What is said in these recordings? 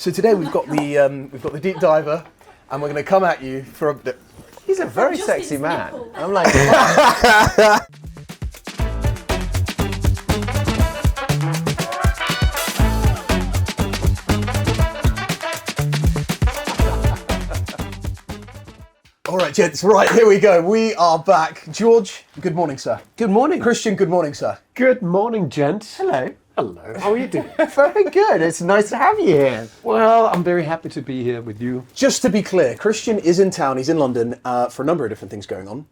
So today we've got the deep diver, and we're going to come at you for a. He's a very sexy man. nipple. I'm like, All right, gents. Right, here we go. We are back. George, good morning, sir. good morning. Christian, good morning, sir. Good morning, gents. Hello. Hello. How are you doing? Very good. It's nice to have you here. Well, I'm very happy to be here with you. Just to be clear, Christian is in town. He's in London for a number of different things going on.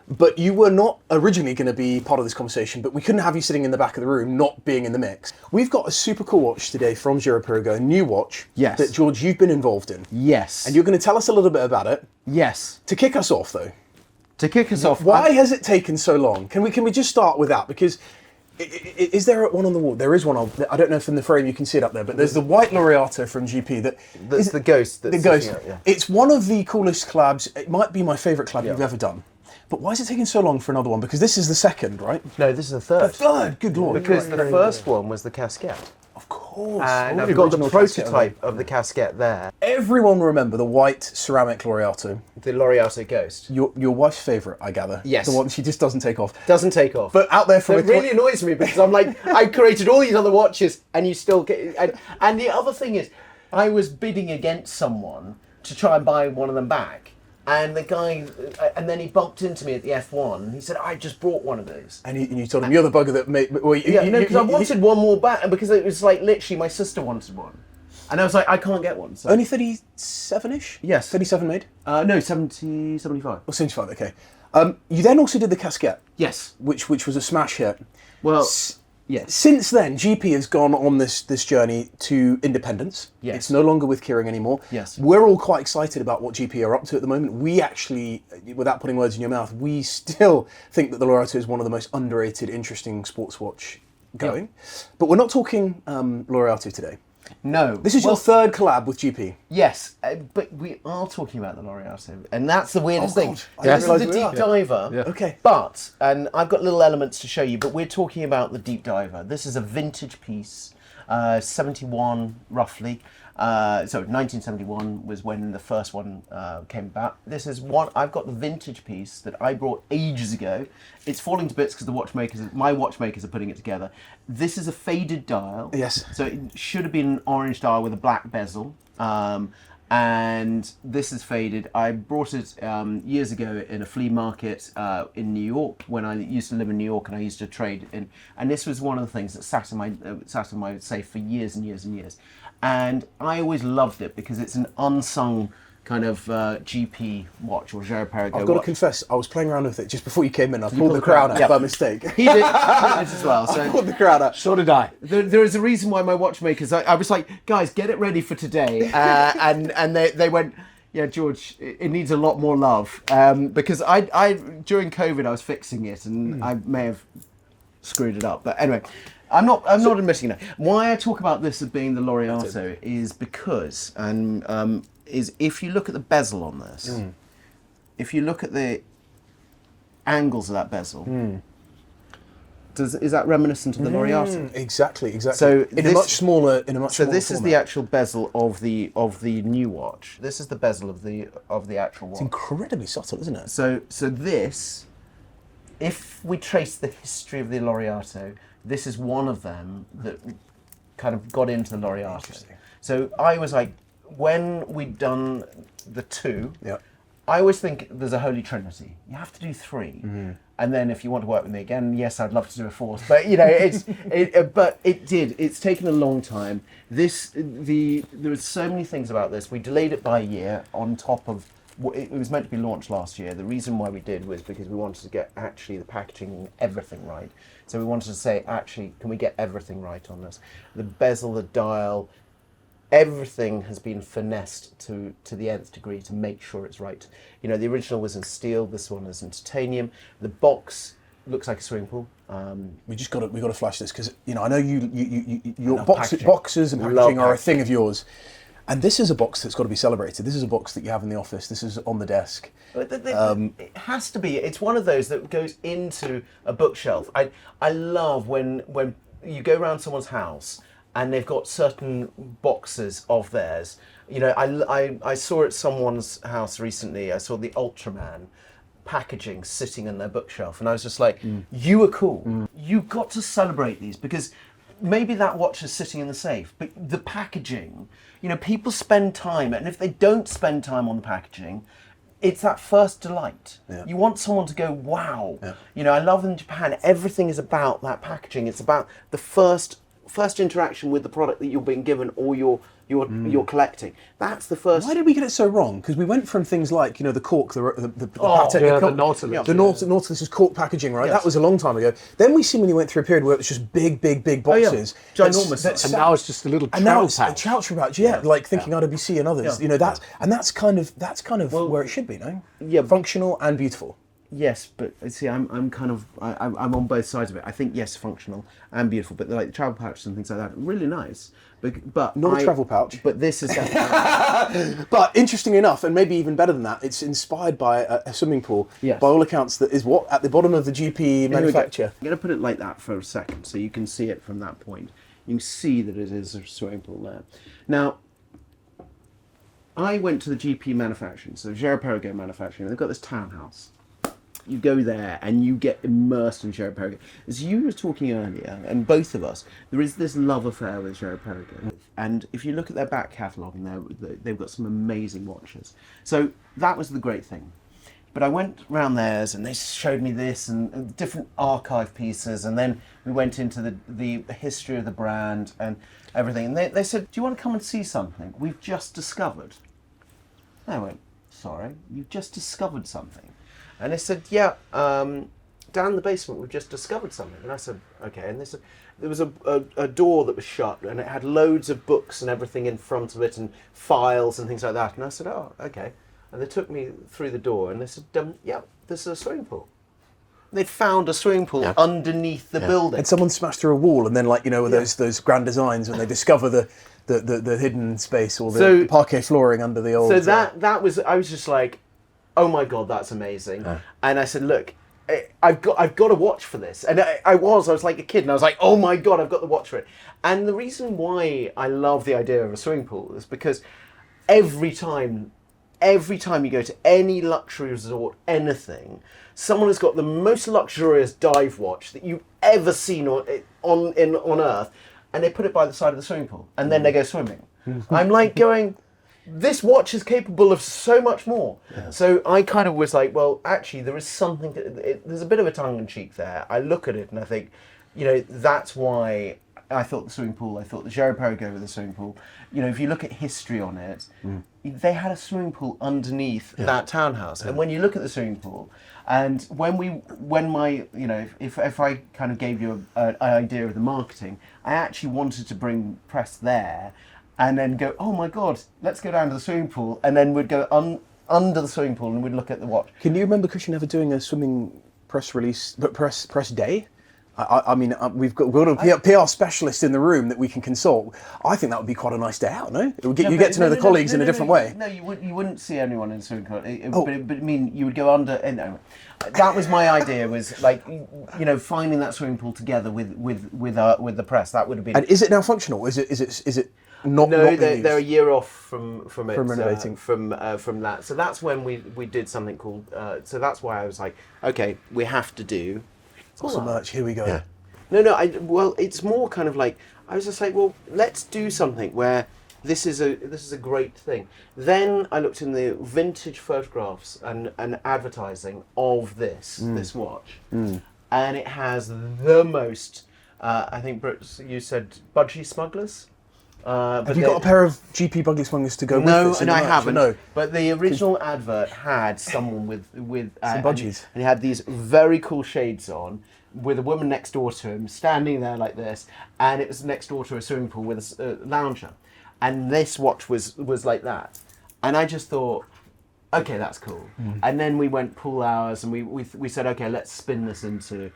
But you were not originally going to be part of this conversation, but we couldn't have you sitting in the back of the room, not being in the mix. We've got a super cool watch today from Girard-Perregaux, a new watch Yes. that, George, you've been involved in. Yes. And you're going to tell us a little bit about it. Yes. To kick us off, though, To kick us off, why has it taken so long? Can we just start with that? Because is there one on the wall? There is one. I don't know if in the frame you can see it up there, but there's the white Laureato from GP. That's the ghost. The That's ghost. sitting out, yeah. It's one of the coolest collabs. It might be my favourite collab you've ever done. But why is it taking so long for another one? Because this is the second, right? No, this is the third. Third, good lord. Because the first one was the casquette. Of course. And Oh, I've got the original prototype casquette. of the casquette there. Everyone will remember the white ceramic Laureato. The Laureato Ghost. Your wife's favourite, I gather. Yes. The one she just doesn't take off. Doesn't take off. But out there from it really annoys me because I'm like, I created all these other watches and you still get... And the other thing is, I was bidding against someone to try and buy one of them back. And the guy, and then he bumped into me at the F1 and he said, I just brought one of those. And you told him, you're the bugger that made... Well, Because I wanted one more back, and because it was like literally my sister wanted one. And I was like, I can't get one. So. Only 37-ish? Yes. 37 made? No, 70, 75. Or 75, okay. You then also did the casquette, Yes. which was a smash hit. Well, yes. Since then, GP has gone on this journey to independence. Yes. It's no longer with Kering anymore. Yes. We're all quite excited about what GP are up to at the moment. We actually, without putting words in your mouth, we still think that the Laureato is one of the most underrated, interesting sports watch going. But we're not talking Laureato today. No. This is your third collab with GP. Yes, but we are talking about the Laureato, and that's the weirdest thing. God, I This didn't is the realise deep we are. diver. Yeah. Okay. But, and I've got little elements to show you, but we're talking about the deep diver. This is a vintage piece, 71 roughly. So 1971 was when the first one came about. This is one, I've got the vintage piece that I brought ages ago. It's falling to bits because my watchmakers are putting it together. This is a faded dial. Yes. So it should have been an orange dial with a black bezel. And this is faded. I brought it years ago in a flea market in New York when I used to live in New York and I used to trade in. And this was one of the things that sat in my safe for years and years and years. And I always loved it because it's an unsung kind of GP watch or Girard-Perregaux I've got to watch. confess, I was playing around with it just before you came in. I pulled the crown out by mistake. He did as well. I So pulled the crown out. So did I. there is a reason why my watchmakers. I was like, guys, get it ready for today, and they went. Yeah, George, it needs a lot more love because I during COVID I was fixing it and I may have screwed it up. But anyway, I'm not admitting that. Why I talk about this as being the Laureato is because is if you look at the bezel on this, if you look at the angles of that bezel, is that reminiscent of the Laureato? Exactly. So in a much smaller So this is the format. actual bezel of the new watch. This is the bezel of the actual watch. It's incredibly subtle, isn't it? So this, if we trace the history of the Laureato, this is one of them that kind of got into the Laureato. Interesting. So I was like, when we'd done the two, Yeah. I always think there's a holy trinity. You have to do three, and then if you want to work with me again, yes, I'd love to do a fourth. But you know, it's taken a long time. There were so many things about this. We delayed it by a year. On top of it was meant to be launched last year. The reason why we did was because we wanted to get actually the packaging and everything right. So we wanted to say, actually, can we get everything right on this? The bezel, the dial. Everything has been finessed to the nth degree to make sure it's right. You know, the original was in steel. This one is in titanium. The box looks like a swimming pool. We got to flash this because I know your love boxes and Love packaging are a packaging. thing of yours, and this is a box that's got to be celebrated. This is a box that you have in the office. This is on the desk. It has to be. It's one of those that goes into a bookshelf. I love when you go around someone's house and they've got certain boxes of theirs. You know, I saw at someone's house recently, I saw the Ultraman packaging sitting on their bookshelf, and I was just like, you are cool. You've got to celebrate these, because maybe that watch is sitting in the safe, but the packaging, you know, people spend time, and if they don't spend time on the packaging, it's that first delight. Yeah. You want someone to go, wow. Yeah. You know, I love in Japan, everything is about that packaging. It's about the first interaction with the product that you're being given or you're collecting. That's the first. Why did we get it so wrong? Because we went from things like, you know, the cork, the the Nautilus. The Nautilus's cork packaging, right? Yes. That was a long time ago. Then we seemingly went through a period where it was just big boxes. Ginormous. And now it's just a little And now trout it's pouch. a Chowcher pouch, like thinking RWC and others. Yeah. You know, that's kind of where it should be, no? Yeah. Functional and beautiful. Yes, but see, I'm on both sides of it. I think yes, functional and beautiful, but like the travel pouches and things like that, really nice. But Not a travel pouch. But this is definitely. But interestingly enough, and maybe even better than that, it's inspired by a swimming pool. Yes. By all accounts, that is what at the bottom of the GP manufacture. I'm going to put it like that for a second, so you can see it from that point. You can see that it is a swimming pool there. Now, I went to the GP manufacturing, so Girard-Perregaux manufacturing. They've got this townhouse. You go there and you get immersed in Girard-Perregaux. As you were talking earlier, and both of us, there is this love affair with Girard-Perregaux. And if you look at their back catalogue, and they've got some amazing watches. So that was the great thing. But I went round theirs and they showed me this and different archive pieces, and then we went into the history of the brand and everything. And they said, do you want to come and see something we've just discovered? And I went, sorry, you've just discovered something? And they said, yeah, down in the basement we've just discovered something. And I said, okay. And they said, there was a door that was shut and it had loads of books and everything in front of it and files and things like that. And I said, oh, okay. And they took me through the door and they said, yeah, this is a swimming pool. They'd found a swimming pool underneath the building. Had someone smashed through a wall and then, like, you know, those grand designs when they discover the hidden space or the parquet flooring under the old... So that was, I was just like, oh my God, that's amazing. And I said, look, I've got a watch for this. And I was like a kid and I was like, oh my God, I've got the watch for it. And the reason why I love the idea of a swimming pool is because every time you go to any luxury resort, anything, someone has got the most luxurious dive watch that you've ever seen on Earth, and they put it by the side of the swimming pool, and then they go swimming. I'm like going, this watch is capable of so much more. Yeah. So I kind of was like, well, actually, there is something, there's a bit of a tongue-in-cheek there. I look at it and I think, you know, that's why I thought the swimming pool, I thought the Girard-Perregaux with the swimming pool. You know, if you look at history on it, they had a swimming pool underneath that townhouse. And when you look at the swimming pool, and when my, you know, if I kind of gave you an idea of the marketing, I actually wanted to bring press there and then go, oh my God, let's go down to the swimming pool. And then we'd go under the swimming pool and we'd look at the watch. Can you remember Kristian ever doing a swimming press release, but press day? I mean, we've got a PR specialist in the room that we can consult. I think that would be quite a nice day out, no? It would get, you get to know the colleagues in a different way. No, you wouldn't see anyone in the swimming pool. But I mean, you would go under. That was my idea. Was like, you know, finding that swimming pool together with the press. That would have been. And is it now functional? Is it not? No, not they're a year off from it. From renovating. From that. So that's when we did something called. So that's why I was like, okay, we have to do. Awesome merch. Here we go. Yeah. No. Well, it's more kind of like I was just like, well, let's do something where this is a great thing. Then I looked in the vintage photographs and advertising of this watch, and it has the most. I think Brooks, you said budgie smugglers. Have you got a pair of GP Buggy Smugglers to go with this? No, I haven't. No. But the original advert had someone with some budgies. And he had these very cool shades on, with a woman next door to him, standing there like this, and it was next door to a swimming pool with a lounger. And this watch was like that. And I just thought, okay, that's cool. And then we went pool hours, and we said, okay, let's spin this into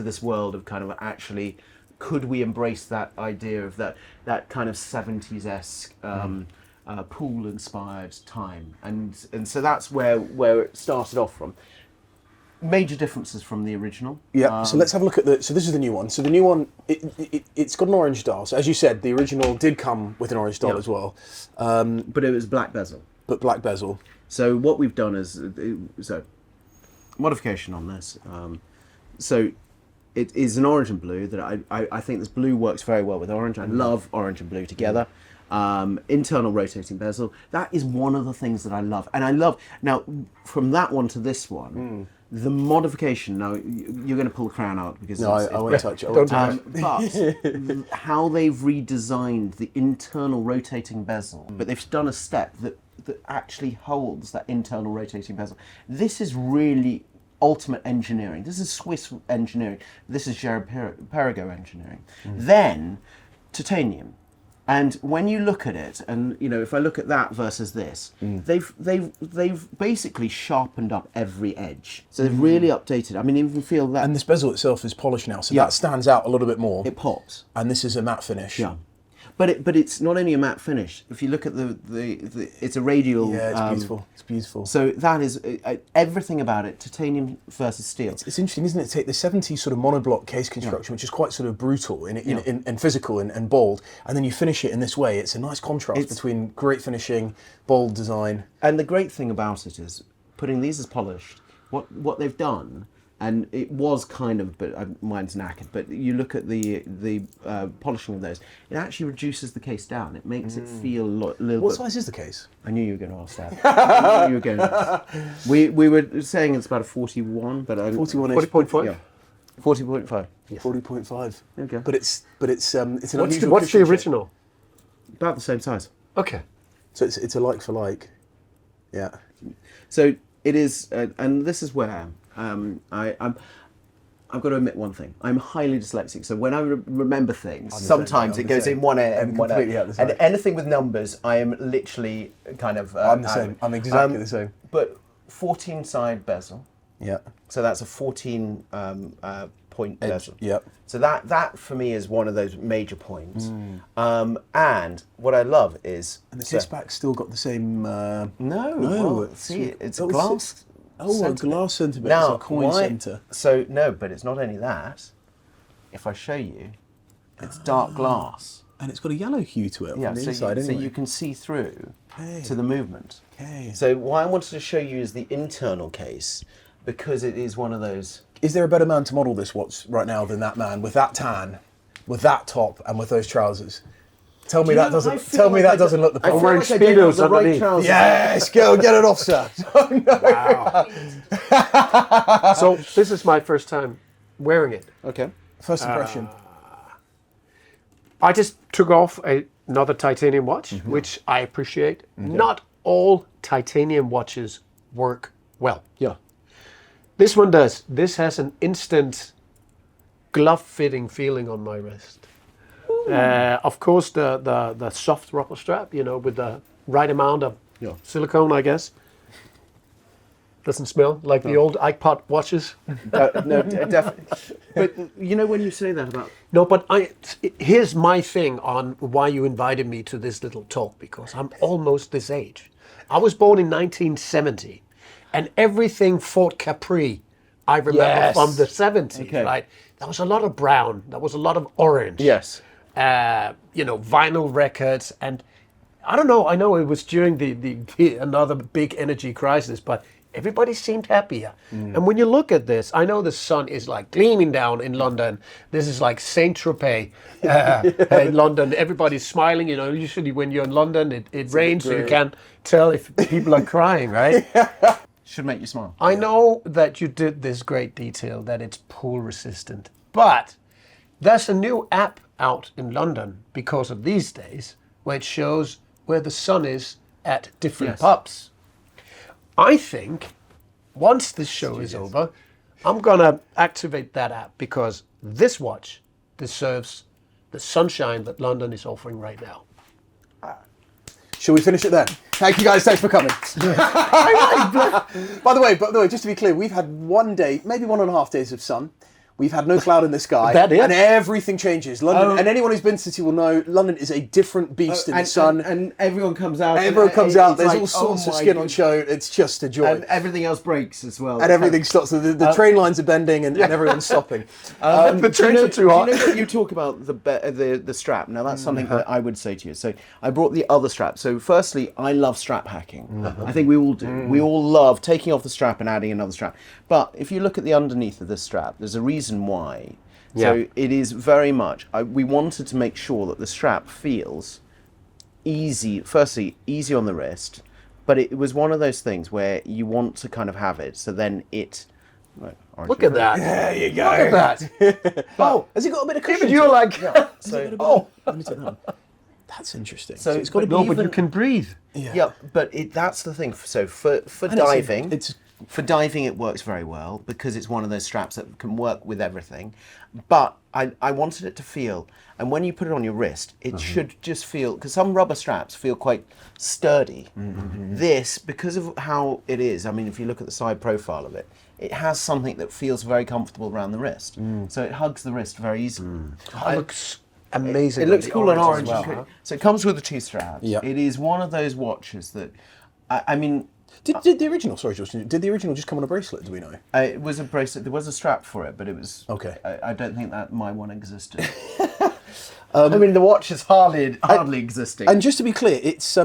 this world of kind of actually, could we embrace that idea of that kind of 70s-esque pool-inspired time? And so that's where it started off from. major differences from the original. Yeah, so let's have a look at so this is the new one. So the new one, it's got an orange dial. So as you said, the original did come with an orange dial as well. But it was black bezel. But black bezel. So what we've done is, modification on this. So it is an orange and blue that I think this blue works very well with orange. I love orange and blue together. Internal rotating bezel. That is one of the things that I love. And I love, now from that one to this one, the modification, now you're going to pull the crown out because I won't touch it. but how they've redesigned the internal rotating bezel, but they've done a step that actually holds that internal rotating bezel. This is really ultimate engineering. This is Swiss engineering. This is Girard-Perregaux engineering. Then titanium. And when you look at it, and if I look at that versus this, they've basically sharpened up every edge. So they've really updated. I mean, you can feel that. And this bezel itself is polished now, so that stands out a little bit more. It pops. And this is a matte finish. Yeah. But it's not only a matte finish. If you look at the it's a radial. Yeah, it's beautiful. It's beautiful. So that is everything about it, titanium versus steel. It's interesting, isn't it? Take the 70s sort of monoblock case construction, which is quite sort of brutal and physical and bold, and then you finish it in this way. It's a nice contrast between great finishing, bold design. And the great thing about it is putting these as polished. What they've done. And it was kind of, but mine's knackered. But you look at the polishing of those; it actually reduces the case down. It makes it feel a little bit. What size is the case? I knew you were going to ask that. I knew you were going to ask. We were saying it's about a 41, but 41 40.5. Yeah, 40.5. Yes. 40.5. Okay. But it's an unusual. What's the original? About the same size. Okay. So it's a like for like. Yeah. So it is, and this is where. I've got to admit one thing. I'm highly dyslexic, so when I remember things, sometimes it goes in one ear and one ear. And anything with numbers, I am literally kind of. I'm the same. I'm exactly the same. But 14 side bezel. Yeah. So that's a 14 point bezel. Yeah. So that for me is one of those major points. And what I love is. And the case back's still got the same. No. Well, see, it's a glass. A glass centre, but now, it's a coin centre. So, no, but it's not only that. If I show you, it's dark glass. And it's got a yellow hue to it on the inside so anyway. you can see through to the movement. Okay. So what I wanted to show you is the internal case, because it is one of those... Is there a better man to model this watch right now than that man, with that tan, with that top, and with those trousers? Tell me that doesn't look the part. I'm wearing Speedos underneath. Yes, go get it off, sir. Oh, no. Wow. So this is my first time wearing it. Okay. First impression. I just took off another titanium watch, which I appreciate. Not all titanium watches work well. Yeah. This one does. This has an instant glove-fitting feeling on my wrist. Of course, the soft rubber strap, with the right amount of silicone, I guess. Doesn't smell like the old iPod watches. No, definitely. But when you say that about... No, but here's my thing on why you invited me to this little talk, because I'm almost this age. I was born in 1970, and everything Fort Capri I remember from the 70s, right? There was a lot of brown, there was a lot of orange. Yes. Vinyl records, and I don't know. I know it was during the another big energy crisis, but everybody seemed happier. And when you look at this, I know the sun is like gleaming down in London. This is like Saint Tropez in London. Everybody's smiling. Usually when you're in London, it rains, so you can't tell if people are crying, right? Should make you smile. I know that you did this great detail that it's pool resistant, but there's a new app out in London because of these days where it shows where the sun is at different pubs. I think once this show is over, I'm gonna activate that app because this watch deserves the sunshine that London is offering right now. Shall we finish it then? Thank you guys, thanks for coming. By the way, just to be clear, we've had one day, maybe 1.5 days of sun. We've had no cloud in the sky, That it? and everything changes. London, and anyone who's been to the city will know London is a different beast in the sun. And everyone comes out. Everyone comes out. There's like, all sorts of skin on show. It's just a joy. And everything else breaks as well. And everything stops. The train lines are bending, and everyone's stopping. The trains are too hot. Do you know what you talk about the strap? Now that's something that I would say to you. So I brought the other strap. So firstly, I love strap hacking. I think we all do. We all love taking off the strap and adding another strap. But if you look at the underneath of this strap, there's a reason why. So it is very much, we wanted to make sure that the strap feels easy, firstly, easy on the wrist, but it was one of those things where you want to kind of have it, so then it... Right, Look at that. There you go. Look at that. Oh, has it got a bit of cushion? Even you're like, Oh, let me take that one. That's interesting. So it's got to be no, but even... you can breathe. Yeah, but that's the thing. So for diving, for diving it works very well because it's one of those straps that can work with everything. But I wanted it to feel, and when you put it on your wrist, it should just feel, because some rubber straps feel quite sturdy. This, because of how it is, I mean, if you look at the side profile of it, it has something that feels very comfortable around the wrist. So it hugs the wrist very easily. It looks amazing. It looks cool on orange. as well, huh? So it comes with the two straps. Yeah. It is one of those watches that, I mean... Did the original, sorry, George, did the original just come on a bracelet, do we know? It was a bracelet. There was a strap for it, but it was... Okay. I don't think that my one existed. I mean, the watch is hardly existing. And just to be clear, it's a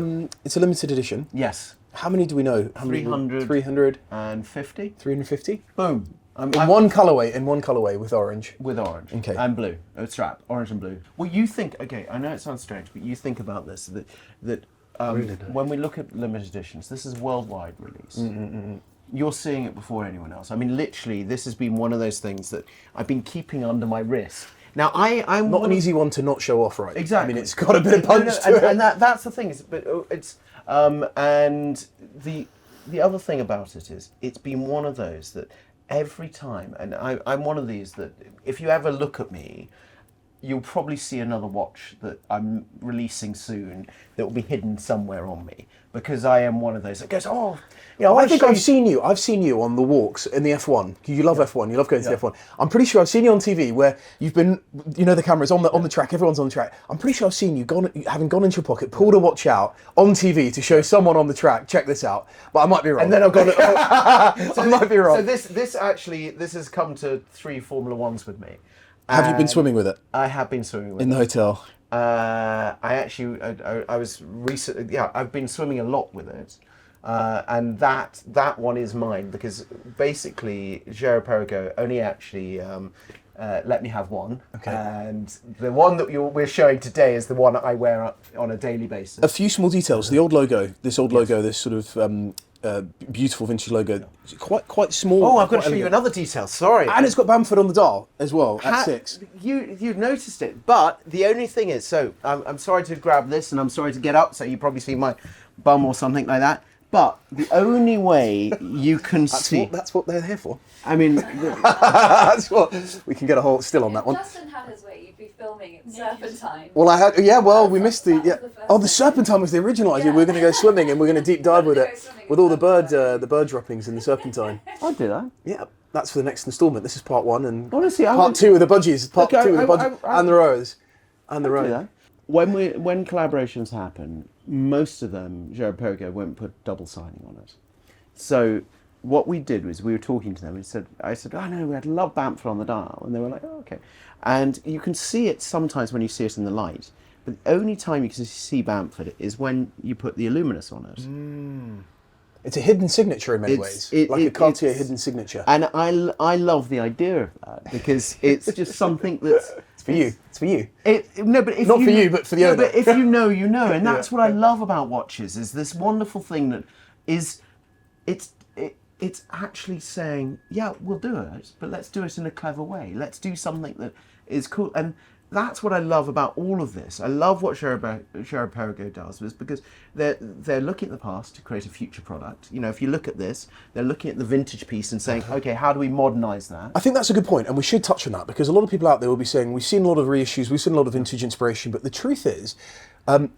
limited edition. Yes. How many do we know? How many? 300. 350. 50. 350? Boom. In one colourway with orange. With orange. Okay. And blue. Strap. Orange and blue. Well, you think... Okay, I know it sounds strange, but you think about this, that Really nice. when we look at limited editions, this is worldwide release. You're seeing it before anyone else. I mean, literally, this has been one of those things that I've been keeping under my wrist. Now, I'm Not an easy one to not show off, right? Exactly. I mean, it's got a bit of punch to it. And that's the thing. And the other thing about it is, it's been one of those that every time, and I'm one of these that if you ever look at me, you'll probably see another watch that I'm releasing soon that will be hidden somewhere on me, because I am one of those that goes, I think I've seen you. I've seen you on the walks in the F1. You love F1. You love going to the F1. I'm pretty sure I've seen you on TV where you've been. You know, the camera's on the track. Everyone's on the track. I'm pretty sure I've seen you having gone into your pocket, pulled a watch out on TV to show someone on the track. Check this out. But I might be wrong. And then I've gone. I might be wrong. So this has come to 3 Formula Ones with me. Have you been swimming with it? I have been swimming with it. In the hotel? I was recently, I've been swimming a lot with it. And that one is mine, because basically Girard-Perregaux only actually let me have one. Okay. And the one that we're showing today is the one I wear on a daily basis. A few small details. The old logo, this sort of beautiful vintage logo, quite small. Oh, I've got to quite show you elegant. another detail. Sorry. And it's got Bamford on the dial as well at 6. You've noticed it, but the only thing is, so I'm sorry to grab this, and I'm sorry to get up, so you probably see my bum or something like that. But the only way you can see... That's what they're here for. I mean... That's what... We can get a hold still on that one. If Justin had his way, you'd be filming at Serpentine. Well, we missed the... Yeah. The Serpentine was the original idea. We're going to go swimming and we're going to deep dive with it. With all the bird droppings in the Serpentine. I'll do that. Yeah, that's for the next instalment. This is part 1 and Honestly, part 2 with the budgies. Part 2 with the budgies and the rowers. And the rowers. When collaborations happen, most of them, Girard-Perregaux won't put double signing on it. So what we did was we were talking to them and I said, oh no, I'd love Bamford on the dial. And they were like, oh, okay. And you can see it sometimes when you see it in the light. But the only time you can see Bamford is when you put the Illuminous on it. It's a hidden signature in many ways. Like a Cartier hidden signature. And I love the idea of that, because it's just something that's... It's for you. It's for you. No, but if Not for you, but for the owner. But if you know, you know. And that's what I love about watches, is this wonderful thing that is... It's actually saying, yeah, we'll do it, but let's do it in a clever way. Let's do something that is cool. And that's what I love about all of this. I love what Girard-Perregaux does, is because they're looking at the past to create a future product. You know, if you look at this, they're looking at the vintage piece and saying, okay, how do we modernise that? I think that's a good point, and we should touch on that, because a lot of people out there will be saying, we've seen a lot of reissues, we've seen a lot of vintage inspiration, but the truth is,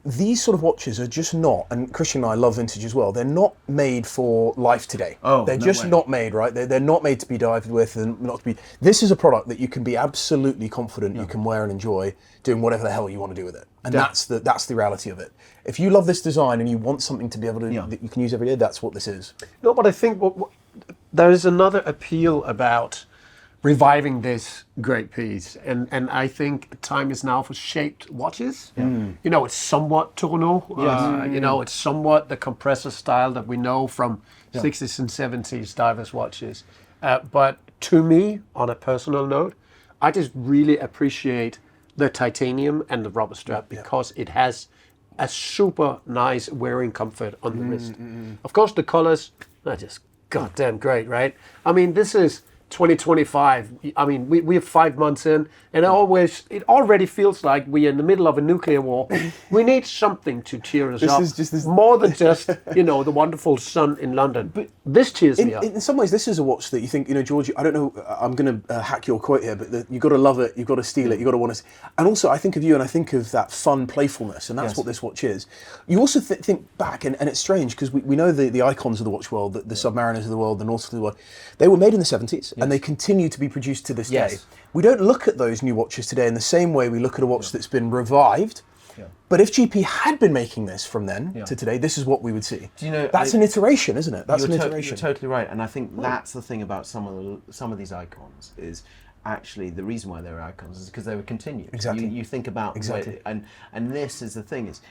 These sort of watches are just not, and Christian and I love vintage as well, they're not made for life today. Oh, they're no just way. not made, right? They're not made to be dived with and not to be... This is a product that you can be absolutely confident you can wear and enjoy doing whatever the hell you want to do with it. And that's the reality of it. If you love this design and you want something to be able to that you can use every day, that's what this is. No, but I think there is another appeal about reviving this great piece, and I think time is now for shaped watches. You know, it's somewhat tonal. You know, it's somewhat the compressor style that we know from 60s and 70s divers watches. But to me, on a personal note, I just really appreciate the titanium and the rubber strap because it has a super nice wearing comfort on the wrist. Of course, the colors are just goddamn great, right? I mean, this is 2025. I mean, we're 5 months in, and it already feels like we're in the middle of a nuclear war. We need something to cheer us up. More than just, you know, the wonderful sun in London. But this cheers me up. In some ways, this is a watch that you think, you know, George, I don't know, I'm going to hack your quote here, but you've got to love it, you've got to steal it, you've got to want to... And also, I think of you and I think of that fun playfulness, and that's what this watch is. You also think back, and it's strange, because we know the icons of the watch world, the Submariners of the world, the Nautics of the world, they were made in the 70s, and they continue to be produced to this day. We don't look at those new watches today in the same way we look at a watch that's been revived. But if GP had been making this from then to today, this is what we would see. Do you know, that's an iteration, isn't it? That's an iteration. You're totally right, and I think that's the thing about some of these icons is actually the reason why they were icons is because they were continued. Exactly. You think about exactly, and this is the thing is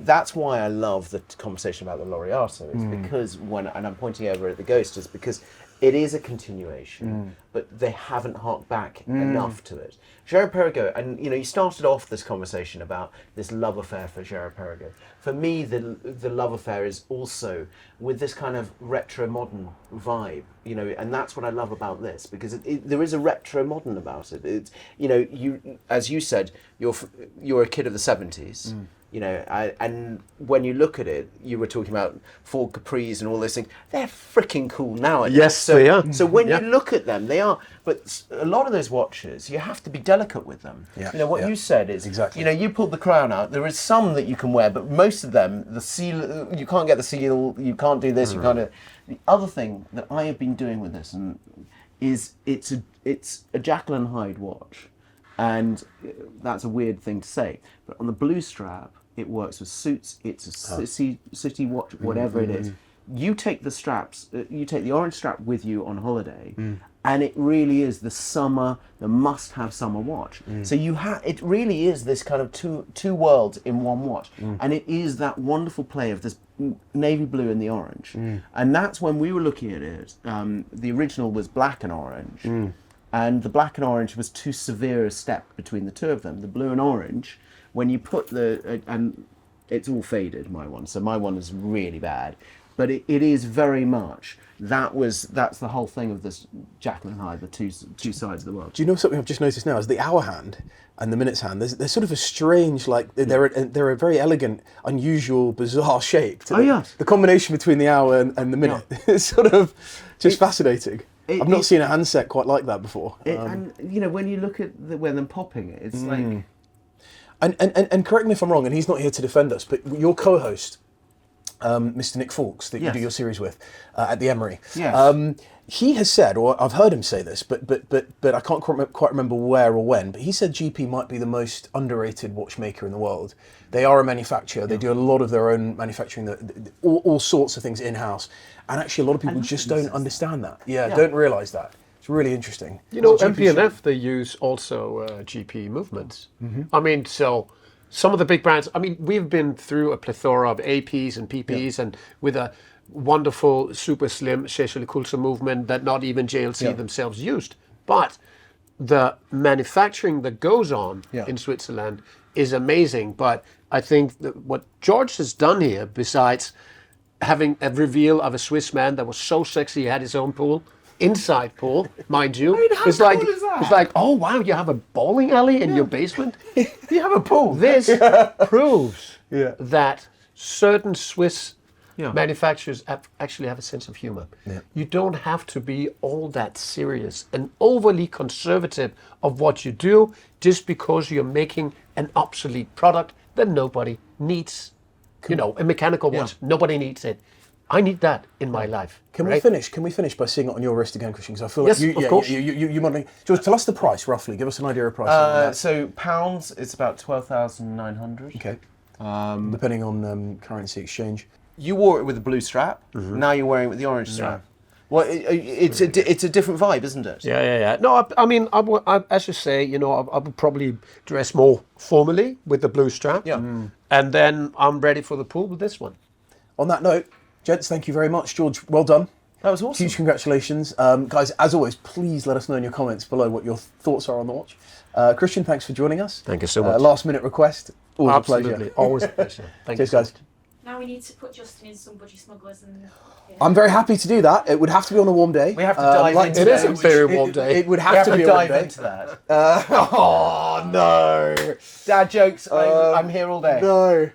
that's why I love the conversation about the Laureato is because and I'm pointing over at the Ghost is because it is a continuation, but they haven't harked back enough to it. Girard-Perregaux, and you know, you started off this conversation about this love affair for Girard-Perregaux. For me, the love affair is also with this kind of retro modern vibe, you know, and that's what I love about this because there is a retro modern about it. It's, you know, you as you said, you're a kid of the 70s. You know, and when you look at it, you were talking about Ford Capris and all those things. They're freaking cool nowadays. Yes, they are. So when you look at them, they are. But a lot of those watches, you have to be delicate with them. You know, what you said is, you know, you pulled the crown out. There is some that you can wear, but most of them, the seal, you can't get the seal, you can't do this, you can't do... The other thing that I have been doing with this is it's a Jacqueline Hyde watch. And that's a weird thing to say. But on the blue strap, it works with suits. It's a city watch, whatever it is. You take the straps, you take the orange strap with you on holiday, and it really is the must-have summer watch. So it really is this kind of two worlds in one watch, and it is that wonderful play of this navy blue and the orange. And that's when we were looking at it. The original was black and orange. And the black and orange was too severe a step between the two of them. The blue and orange, when you put and it's all faded, my one. So my one is really bad. But it is very much, that's the whole thing of this Jacqueline Hyde, the two sides of the world. Do you know something I've just noticed now? Is the hour hand and the minutes hand, there's sort of a strange, like, they're a very elegant, unusual, bizarre shape. The combination between the hour and the minute is sort of just fascinating. I've not seen a handset quite like that before. And you know, when you look at when them popping it, it's like. And correct me if I'm wrong, and he's not here to defend us, but your co-host, Mr. Nick Fawkes, that you do your series with at the Emery, he has said, or I've heard him say this, but I can't quite remember where or when, but he said GP might be the most underrated watchmaker in the world. They are a manufacturer. They do a lot of their own manufacturing, all sorts of things in-house. And actually, a lot of people just don't understand that. Don't realise that. It's really interesting. You know, MPNF, they use also GP movements. I mean, so some of the big brands, I mean, we've been through a plethora of APs and PPs and with a wonderful, super slim Schächele-Coulson movement that not even JLC themselves used. But the manufacturing that goes on in Switzerland is amazing. But I think that what George has done here, besides having a reveal of a Swiss man that was so sexy he had his own pool, inside pool, mind you. It's like, oh wow, you have a bowling alley in your basement? You have a pool. This proves that certain Swiss manufacturers actually have a sense of humor. You don't have to be all that serious and overly conservative of what you do just because you're making an obsolete product then nobody needs, a mechanical watch. Nobody needs it. I need that in my life. Can we right? finish? Can we finish by seeing it on your wrist again, Kristian? Because I feel Yes, like of course. you modelling. George, tell us the price roughly. Give us an idea of price. So pounds, it's about 12,900. Okay. Depending on currency exchange. You wore it with a blue strap. Now you're wearing it with the orange strap. Well, it's a different vibe, isn't it? Yeah. No, I mean, as you say, I would probably dress more formally with the blue strap. Yeah. And then I'm ready for the pool with this one. On that note, gents, thank you very much. George, well done. That was awesome. Huge congratulations. Guys, as always, please let us know in your comments below what your thoughts are on the watch. Kristian, thanks for joining us. Thank you so much. Last minute request. Always Absolutely. a pleasure. Always a pleasure. Thank you Cheers, so guys. much. Now we need to put Justin in some budgie smugglers and. Yeah. I'm very happy to do that. It would have to be on a warm day. We have to dive into It is a that. very warm day. It would We have have to to be a warm dive day. into that. Oh, no. Dad jokes, I'm here all day. No.